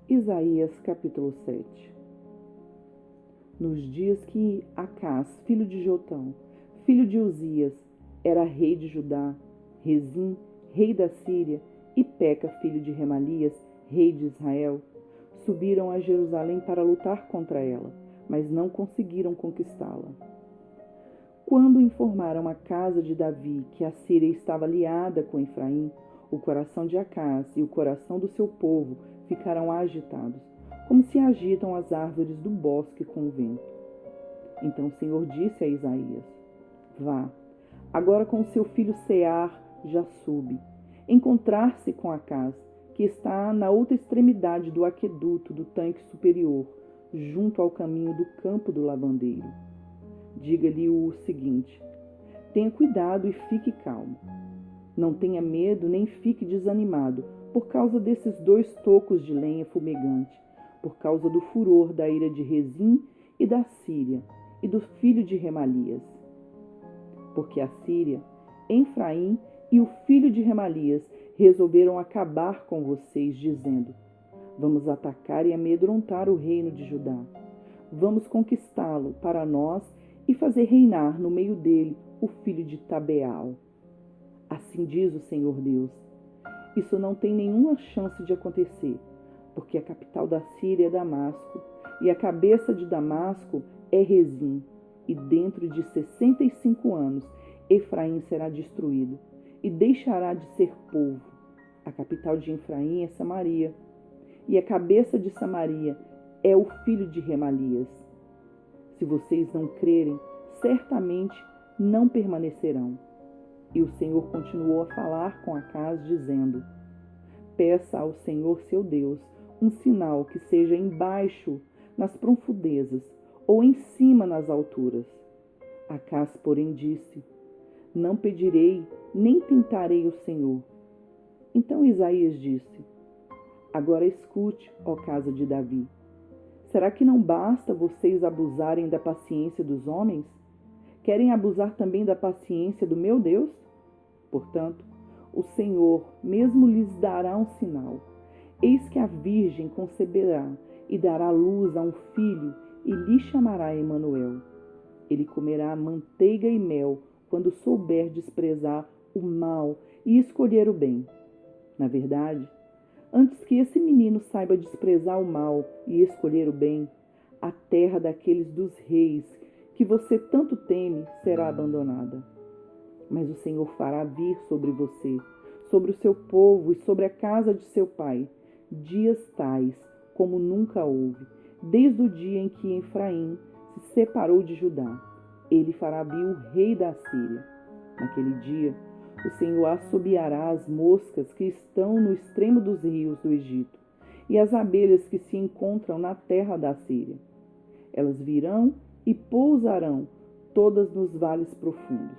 Isaías capítulo 7. Nos dias que Acás, filho de Jotão, filho de Uzias, era rei de Judá, Rezim, rei da Síria, e Peca, filho de Remalias, rei de Israel, subiram a Jerusalém para lutar contra ela, mas não conseguiram conquistá-la. Quando informaram a casa de Davi que a Síria estava aliada com Efraim, o coração de Acás e o coração do seu povo ficaram agitados, como se agitam as árvores do bosque com o vento. Então o Senhor disse a Isaías: Vá, agora com seu filho Sear já sube, encontrar-se com Acás, que está na outra extremidade do aqueduto do tanque superior, junto ao caminho do campo do lavandeiro. Diga-lhe o seguinte: tenha cuidado e fique calmo. Não tenha medo nem fique desanimado por causa desses 2 tocos de lenha fumegante, por causa do furor da ira de Rezim e da Síria e do filho de Remalias. Porque a Síria, Efraim e o filho de Remalias resolveram acabar com vocês, dizendo: Vamos atacar e amedrontar o reino de Judá. Vamos conquistá-lo para nós e fazer reinar no meio dele o filho de Tabeal. Assim diz o Senhor Deus: isso não tem nenhuma chance de acontecer, porque a capital da Síria é Damasco, e a cabeça de Damasco é Rezim, e dentro de 65 anos Efraim será destruído, e deixará de ser povo. A capital de Efraim é Samaria, e a cabeça de Samaria é o filho de Remalias. Se vocês não crerem, certamente não permanecerão. E o Senhor continuou a falar com Acás, dizendo: Peça ao Senhor seu Deus um sinal que seja embaixo nas profundezas ou em cima nas alturas. Acás, porém, disse: Não pedirei, nem tentarei o Senhor. Então Isaías disse: Agora escute, ó casa de Davi. Será que não basta vocês abusarem da paciência dos homens? Querem abusar também da paciência do meu Deus? Portanto, o Senhor mesmo lhes dará um sinal. Eis que a virgem conceberá e dará luz a um filho e lhe chamará Emanuel. Ele comerá manteiga e mel quando souber desprezar o mal e escolher o bem. Na verdade, antes que esse menino saiba desprezar o mal e escolher o bem, a terra daqueles dos reis que você tanto teme será abandonada. Mas o Senhor fará vir sobre você, sobre o seu povo e sobre a casa de seu pai, dias tais como nunca houve, desde o dia em que Efraim se separou de Judá. Ele fará vir o rei da Síria. Naquele dia, o Senhor assobiará as moscas que estão no extremo dos rios do Egito e as abelhas que se encontram na terra da Síria. Elas virão e pousarão todas nos vales profundos,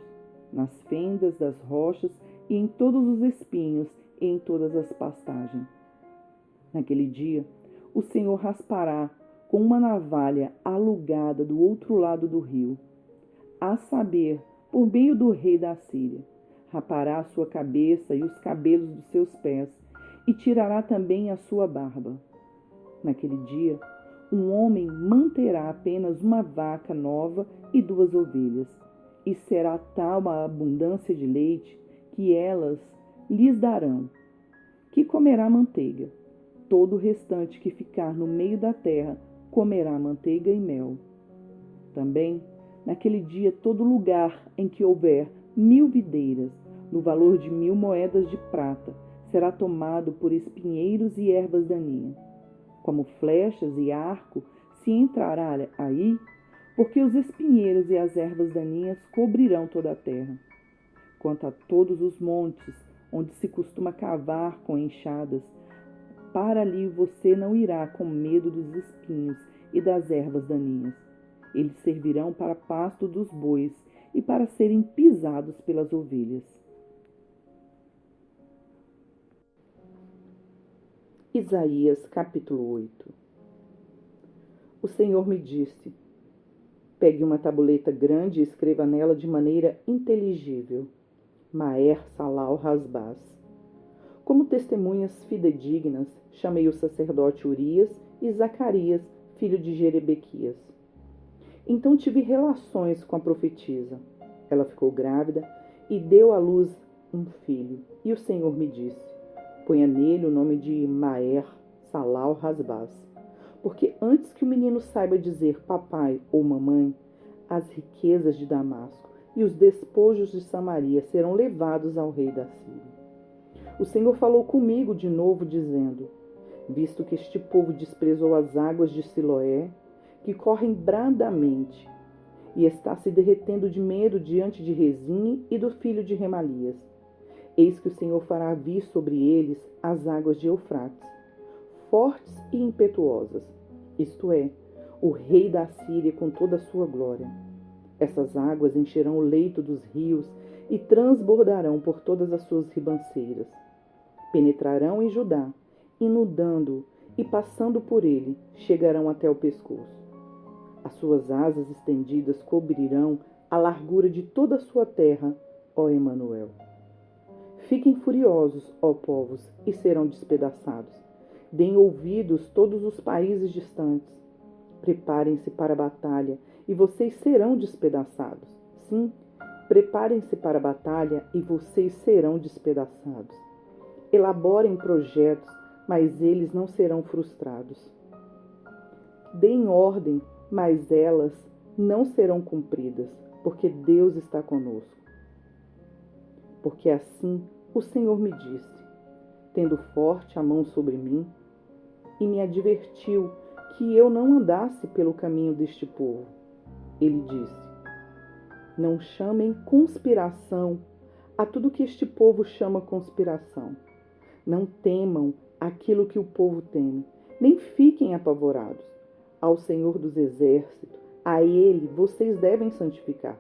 nas fendas das rochas e em todos os espinhos e em todas as pastagens. Naquele dia, o Senhor raspará com uma navalha alugada do outro lado do rio, a saber, por meio do rei da Síria. Rapará a sua cabeça e os cabelos dos seus pés, e tirará também a sua barba. Naquele dia, um homem manterá apenas uma vaca nova e 2 ovelhas, e será tal a abundância de leite que elas lhes darão, que comerá manteiga. Todo o restante que ficar no meio da terra comerá manteiga e mel. Também, naquele dia, todo lugar em que houver 1000 videiras, no valor de 1000 moedas de prata, será tomado por espinheiros e ervas daninhas. Como flechas e arco se entrará aí, porque os espinheiros e as ervas daninhas cobrirão toda a terra. Quanto a todos os montes, onde se costuma cavar com enxadas, para ali você não irá com medo dos espinhos e das ervas daninhas. Eles servirão para pasto dos bois e para serem pisados pelas ovelhas. Isaías capítulo 8. O Senhor me disse: pegue uma tabuleta grande e escreva nela de maneira inteligível: Maher Salal Hasbaz. Como testemunhas fidedignas, chamei o sacerdote Urias e Zacarias, filho de Jerebequias. Então tive relações com a profetisa. Ela ficou grávida e deu à luz um filho. E o Senhor me disse: ponha nele o nome de Maher Salal Hasbaz, porque antes que o menino saiba dizer papai ou mamãe, as riquezas de Damasco e os despojos de Samaria serão levados ao rei da Síria. O Senhor falou comigo de novo, dizendo: visto que este povo desprezou as águas de Siloé, que correm bradamente, e está se derretendo de medo diante de Rezim e do filho de Remalias, eis que o Senhor fará vir sobre eles as águas de Eufrates, fortes e impetuosas, isto é, o rei da Síria com toda a sua glória. Essas águas encherão o leito dos rios e transbordarão por todas as suas ribanceiras. Penetrarão em Judá, inundando-o, e passando por ele, chegarão até o pescoço. As suas asas estendidas cobrirão a largura de toda a sua terra, ó Emanuel. Fiquem furiosos, ó povos, e serão despedaçados. Deem ouvidos todos os países distantes. Preparem-se para a batalha, e vocês serão despedaçados. Sim, preparem-se para a batalha, e vocês serão despedaçados. Elaborem projetos, mas eles não serão frustrados. Deem ordem, mas elas não serão cumpridas, porque Deus está conosco. Porque assim o Senhor me disse, tendo forte a mão sobre mim, e me advertiu que eu não andasse pelo caminho deste povo. Ele disse: não chamem conspiração a tudo que este povo chama conspiração. Não temam aquilo que o povo teme, nem fiquem apavorados. Ao Senhor dos Exércitos, a Ele vocês devem santificar.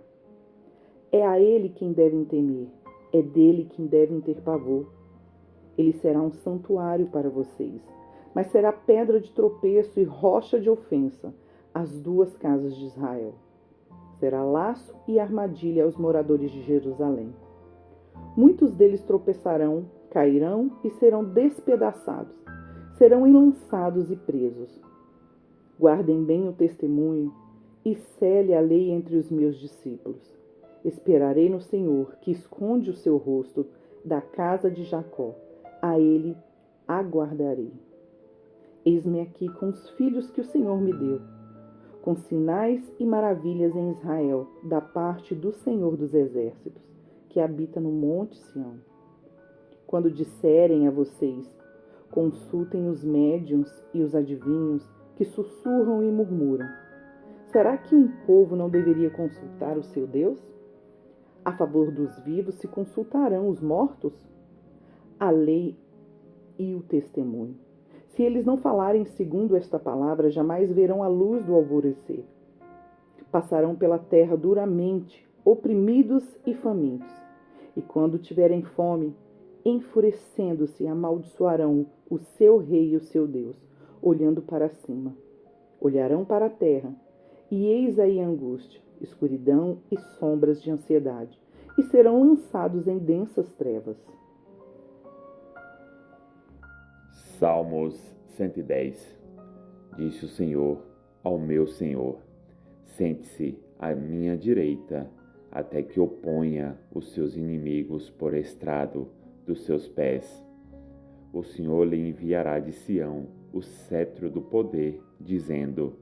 É a Ele quem devem temer, é dele quem devem ter pavor. Ele será um santuário para vocês, mas será pedra de tropeço e rocha de ofensa às duas casas de Israel. Será laço e armadilha aos moradores de Jerusalém. Muitos deles tropeçarão, cairão e serão despedaçados, serão enlaçados e presos. Guardem bem o testemunho e cele a lei entre os meus discípulos. Esperarei no Senhor, que esconde o seu rosto da casa de Jacó. A ele aguardarei. Eis-me aqui com os filhos que o Senhor me deu, com sinais e maravilhas em Israel, da parte do Senhor dos Exércitos, que habita no monte Sião. Quando disserem a vocês: consultem os médiuns e os adivinhos, que sussurram e murmuram, será que um povo não deveria consultar o seu Deus? A favor dos vivos se consultarão os mortos? A lei e o testemunho. Se eles não falarem segundo esta palavra, jamais verão a luz do alvorecer. Passarão pela terra duramente, oprimidos e famintos. E quando tiverem fome, enfurecendo-se, amaldiçoarão o seu rei e o seu Deus, olhando para cima. Olharão para a terra, e eis aí angústia, escuridão e sombras de ansiedade, e serão lançados em densas trevas. Salmos 110. Disse o Senhor ao meu Senhor: sente-se à minha direita, até que eu ponha os seus inimigos por estrado dos seus pés. O Senhor lhe enviará de Sião o cetro do poder, dizendo: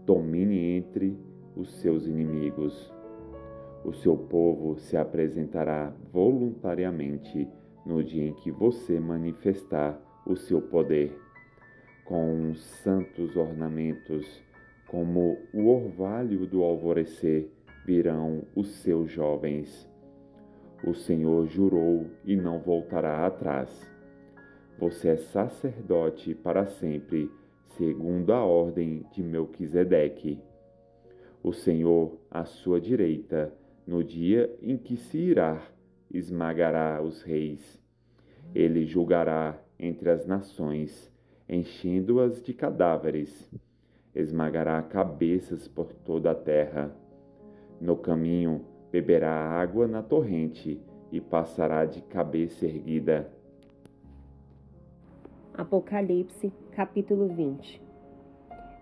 domine entre os seus inimigos. O seu povo se apresentará voluntariamente no dia em que você manifestar o seu poder, com santos ornamentos, como o orvalho do alvorecer, virão os seus jovens. O Senhor jurou e não voltará atrás. Você é sacerdote para sempre, segundo a ordem de Melquisedeque. O Senhor, à sua direita, no dia em que se irá, esmagará os reis. Ele julgará entre as nações enchendo-as de cadáveres. Esmagará cabeças por toda a terra. No caminho beberá água na torrente e passará de cabeça erguida. Apocalipse, capítulo 20.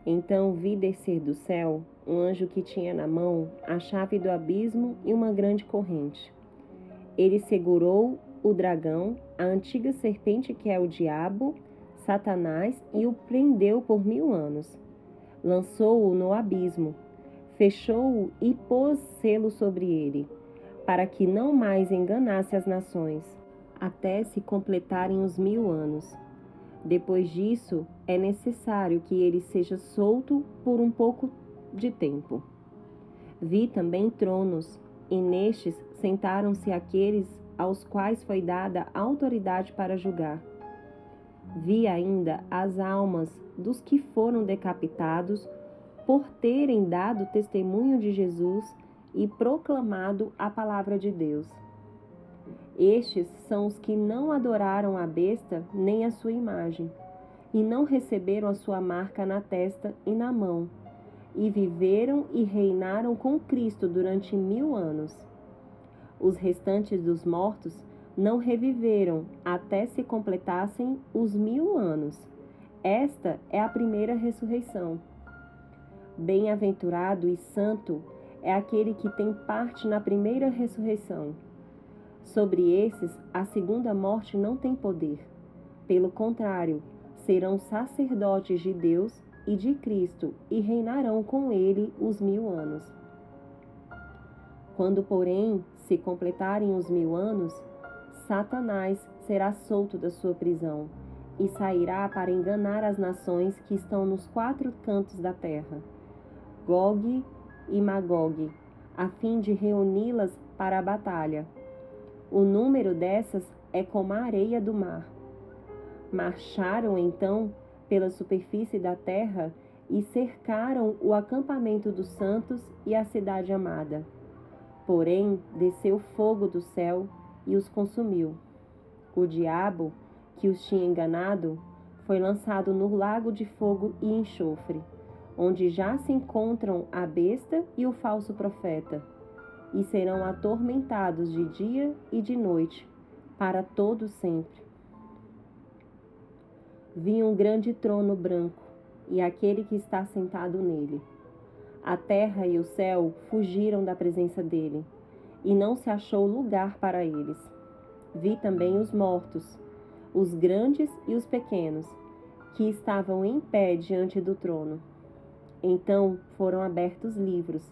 Então vi descer do céu um anjo que tinha na mão a chave do abismo e uma grande corrente. Ele segurou o dragão, a antiga serpente que é o diabo, Satanás, e o prendeu por 1000 anos. Lançou-o no abismo, fechou-o e pôs selo sobre ele, para que não mais enganasse as nações, até se completarem os 1000 anos. Depois disso, é necessário que ele seja solto por um pouco de tempo. Vi também tronos, e nestes sentaram-se aqueles aos quais foi dada autoridade para julgar. Vi ainda as almas dos que foram decapitados por terem dado testemunho de Jesus e proclamado a palavra de Deus. Estes são os que não adoraram a besta nem a sua imagem, e não receberam a sua marca na testa e na mão, e viveram e reinaram com Cristo durante 1000 anos. Os restantes dos mortos não reviveram até se completassem os 1000 anos. Esta é a primeira ressurreição. Bem-aventurado e santo é aquele que tem parte na primeira ressurreição. Sobre esses, a segunda morte não tem poder. Pelo contrário, serão sacerdotes de Deus e de Cristo e reinarão com ele os 1000 anos. Quando, porém, se completarem os 1000 anos, Satanás será solto da sua prisão e sairá para enganar as nações que estão nos 4 cantos da terra, Gogue e Magogue, a fim de reuni-las para a batalha. O número dessas é como a areia do mar. Marcharam então pela superfície da terra e cercaram o acampamento dos santos e a cidade amada. Porém, desceu fogo do céu e os consumiu. O diabo, que os tinha enganado, foi lançado no lago de fogo e enxofre, onde já se encontram a besta e o falso profeta, e serão atormentados de dia e de noite, para todo sempre. Vi um grande trono branco, e aquele que está sentado nele. A terra e o céu fugiram da presença dele, e não se achou lugar para eles. Vi também os mortos, os grandes e os pequenos, que estavam em pé diante do trono. Então foram abertos livros.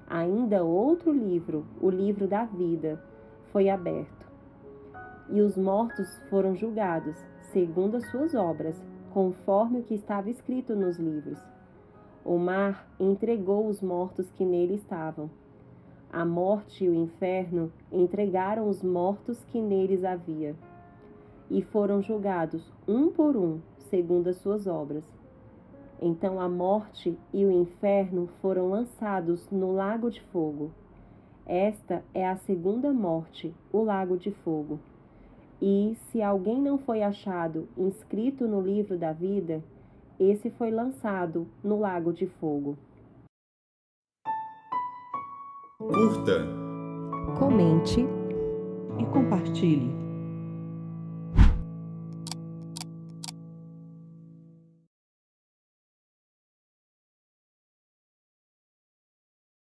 Ainda outro livro, o livro da vida, foi aberto. E os mortos foram julgados, segundo as suas obras, conforme o que estava escrito nos livros. O mar entregou os mortos que nele estavam. A morte e o inferno entregaram os mortos que neles havia. E foram julgados, um por um, segundo as suas obras. Então a morte e o inferno foram lançados no lago de fogo. Esta é a segunda morte, o lago de fogo. E, se alguém não foi achado inscrito no livro da vida, esse foi lançado no lago de fogo. Curta, Comente e compartilhe.